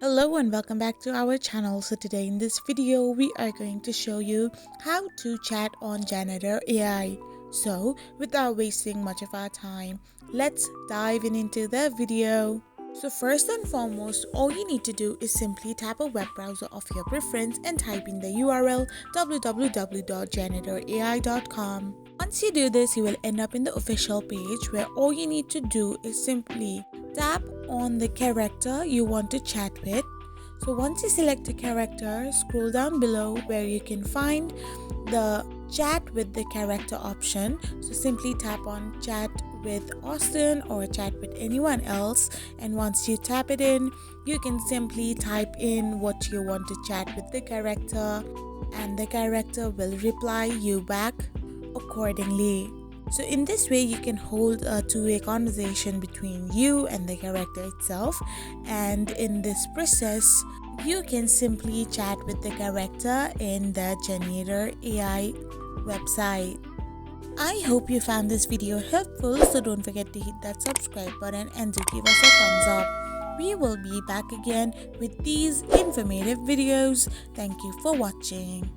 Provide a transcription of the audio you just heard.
Hello and welcome back to our channel. So today in this video we are going to show you how to chat on Janitor AI. So without wasting much of our time, let's dive into the video. So first and foremost, all you need to do is simply tap a web browser of your preference and type in the URL www.janitorai.com. Once you do this, you will end up in the official page where all you need to do is simply tap on the character you want to chat with. So once you select a character, scroll down below where you can find the chat with the character option. So simply tap on chat with Austin or chat with anyone else, and once you tap it in, you can simply type in what you want to chat with the character and the character will reply you back accordingly. So in this way you can hold a two-way conversation between you and the character itself, and in this process you can simply chat with the character in the Janitor AI website. I hope you found this video helpful, so don't forget to hit that subscribe button and do give us a thumbs up. We will be back again with these informative videos. Thank you for watching.